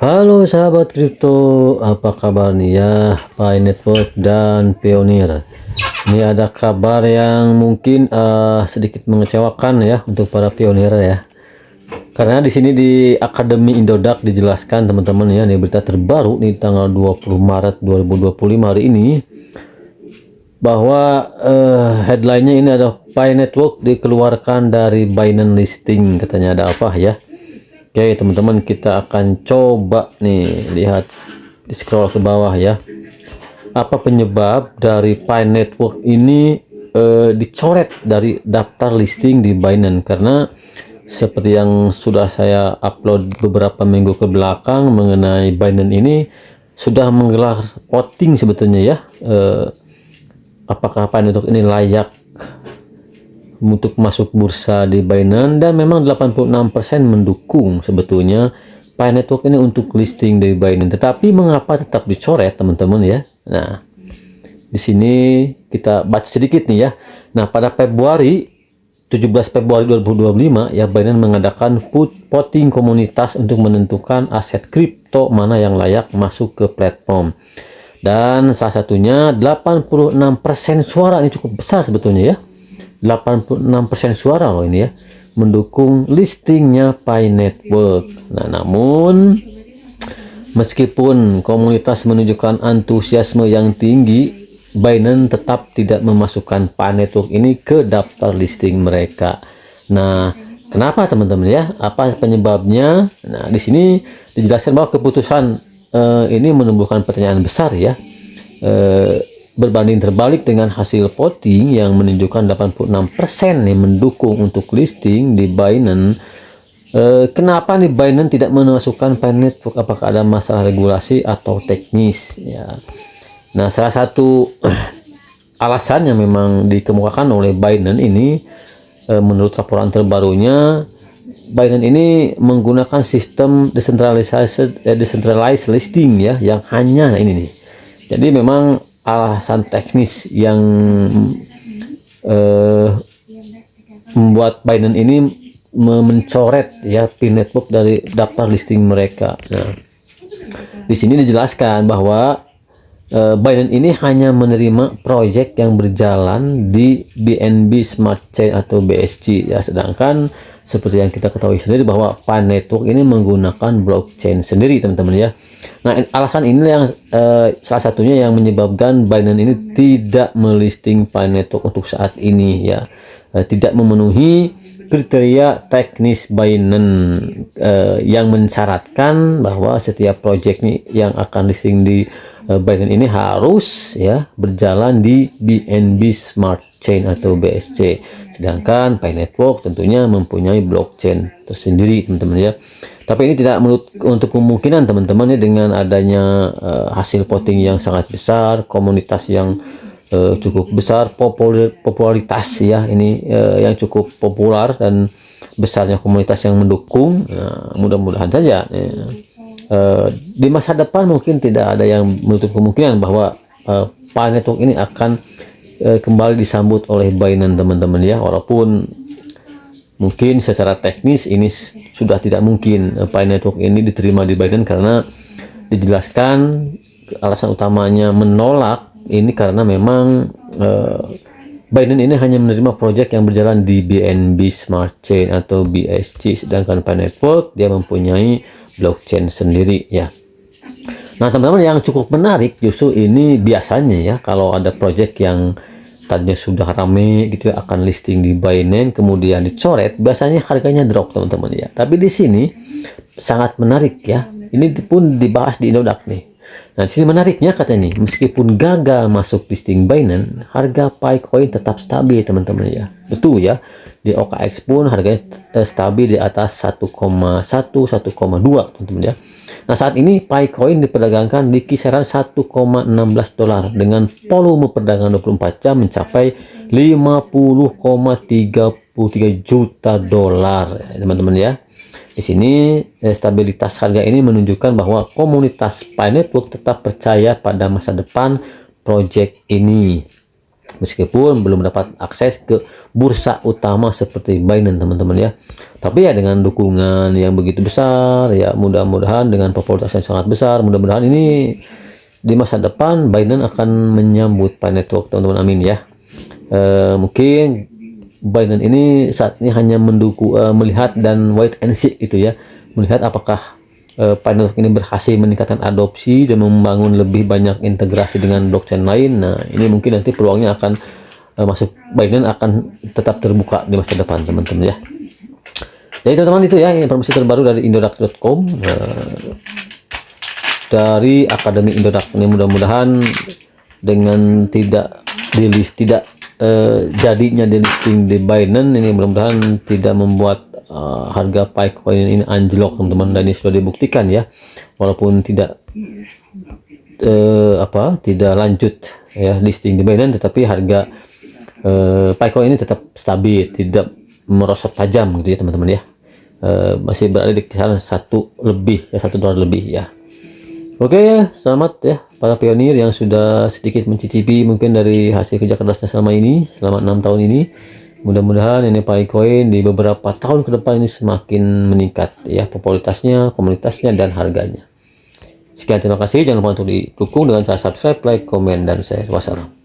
Halo sahabat kripto, apa kabar nih ya, Pi Network dan Pioneer. Ini ada kabar yang mungkin sedikit mengecewakan ya untuk para pionir ya. Karena di sini di Akademi Indodax dijelaskan teman-teman ya, ini berita terbaru nih tanggal 20 Maret 2025 hari ini, bahwa headline-nya ini ada Pi Network dikeluarkan dari Binance listing, katanya ada apa ya. Oke teman-teman, kita akan coba nih lihat, di scroll ke bawah ya, apa penyebab dari Pi Network ini dicoret dari daftar listing di Binance. Karena seperti yang sudah saya upload beberapa minggu ke belakang mengenai Binance ini, sudah menggelar voting sebetulnya ya, apakah Pi Network ini layak untuk masuk bursa di Binance, dan memang 86% mendukung sebetulnya Pi Network ini untuk listing di Binance. Tetapi mengapa tetap dicoret teman-teman ya? Nah, di sini kita baca sedikit nih ya. Nah, pada 17 Februari 2025 ya, Binance mengadakan voting komunitas untuk menentukan aset kripto mana yang layak masuk ke platform. Dan salah satunya 86% suara, ini cukup besar sebetulnya ya. 86% suara loh ini ya, mendukung listingnya Pi Network. Nah, namun meskipun komunitas menunjukkan antusiasme yang tinggi, Binance tetap tidak memasukkan Pi Network ini ke daftar listing mereka. Nah, kenapa teman-teman ya? Apa penyebabnya? Nah, di sini dijelaskan bahwa keputusan ini menumbuhkan pertanyaan besar ya. Berbanding terbalik dengan hasil voting yang menunjukkan 86% nih mendukung untuk listing di Binance. Kenapa nih Binance tidak memasukkan Pi Network? Apakah ada masalah regulasi atau teknis ya? Nah, salah satu alasan yang memang dikemukakan oleh Binance ini, menurut laporan terbarunya, Binance ini menggunakan sistem decentralized listing ya, yang hanya ini nih. Jadi memang alasan teknis yang membuat Binance ini mencoret ya Pi Network dari daftar listing mereka. Nah, di sini dijelaskan bahwa Binance ini hanya menerima proyek yang berjalan di BNB Smart Chain atau BSC ya, sedangkan seperti yang kita ketahui sendiri bahwa Pi Network ini menggunakan blockchain sendiri teman-teman ya. Nah, alasan ini yang salah satunya yang menyebabkan Binance ini tidak melisting Pi Network untuk saat ini ya, tidak memenuhi kriteria teknis Binance yang mensyaratkan bahwa setiap proyek nih yang akan listing di Binance ini harus ya berjalan di BNB Smart Chain atau BSC, sedangkan Pi Network tentunya mempunyai blockchain tersendiri teman-teman ya. Tapi ini tidak untuk kemungkinan teman-teman ya, dengan adanya hasil voting yang sangat besar, komunitas yang cukup besar, popularitas ya ini yang cukup populer, dan besarnya komunitas yang mendukung. Mudah-mudahan saja di masa depan mungkin tidak ada yang menutup kemungkinan bahwa Pi Network ini akan kembali disambut oleh Binance teman-teman ya, walaupun mungkin secara teknis ini sudah tidak mungkin Pi Network ini diterima di Binance, karena dijelaskan alasan utamanya menolak ini karena memang Binance ini hanya menerima proyek yang berjalan di BNB Smart Chain atau BSC, sedangkan Pi Network dia mempunyai blockchain sendiri ya. Nah teman-teman, yang cukup menarik justru ini biasanya ya, kalau ada proyek yang tadinya sudah rame gitu ya akan listing di Binance kemudian dicoret, biasanya harganya drop teman-teman ya. Tapi di sini sangat menarik ya, ini pun dibahas di Indodax nih. Nah, di sini menariknya katanya nih, meskipun gagal masuk listing Binance, harga Pi Coin tetap stabil teman-teman ya. Betul ya. Di OKX pun harganya stabil di atas 1,1 1,2 teman-teman ya. Nah, saat ini Pi Coin diperdagangkan di kisaran 1,16 dolar dengan volume perdagangan 24 jam mencapai 50,33 juta dolar teman-teman ya. Di sini stabilitas harga ini menunjukkan bahwa komunitas Pi Network tetap percaya pada masa depan proyek ini. meskipun belum dapat akses ke bursa utama seperti Binance teman-teman ya. Tapi ya dengan dukungan yang begitu besar ya, mudah-mudahan dengan popularitas yang sangat besar, mudah-mudahan ini di masa depan Binance akan menyambut Pi Network teman-teman, amin ya. Mungkin Binance ini saat ini hanya melihat dan wait and see gitu ya, melihat apakah Pi Network ini berhasil meningkatkan adopsi dan membangun lebih banyak integrasi dengan blockchain lain. Nah, ini mungkin nanti peluangnya akan masuk Binance akan tetap terbuka di masa depan teman-teman ya. Jadi teman-teman, itu ya informasi terbaru dari Indodax.com, dari Akademi Indodax ini. Mudah-mudahan dengan tidak jadinya di listing di Binance ini, mudah-mudahan tidak membuat harga Picoin ini anjlok teman-teman. Dan ini sudah dibuktikan ya, walaupun tidak tidak lanjut ya listing di Binance, tetapi harga Picoin ini tetap stabil, tidak merosot tajam gitu ya teman-teman ya. Masih berada di kisaran $1 lebih ya. Oke ya, selamat ya para pionir yang sudah sedikit mencicipi mungkin dari hasil kerja kerasnya selama 6 tahun ini. Mudah-mudahan ini Picoin di beberapa tahun ke depan ini semakin meningkat ya, popularitasnya, komunitasnya, dan harganya. Sekian, terima kasih. Jangan lupa untuk didukung dengan cara subscribe, like, komen, dan share. Wassalam.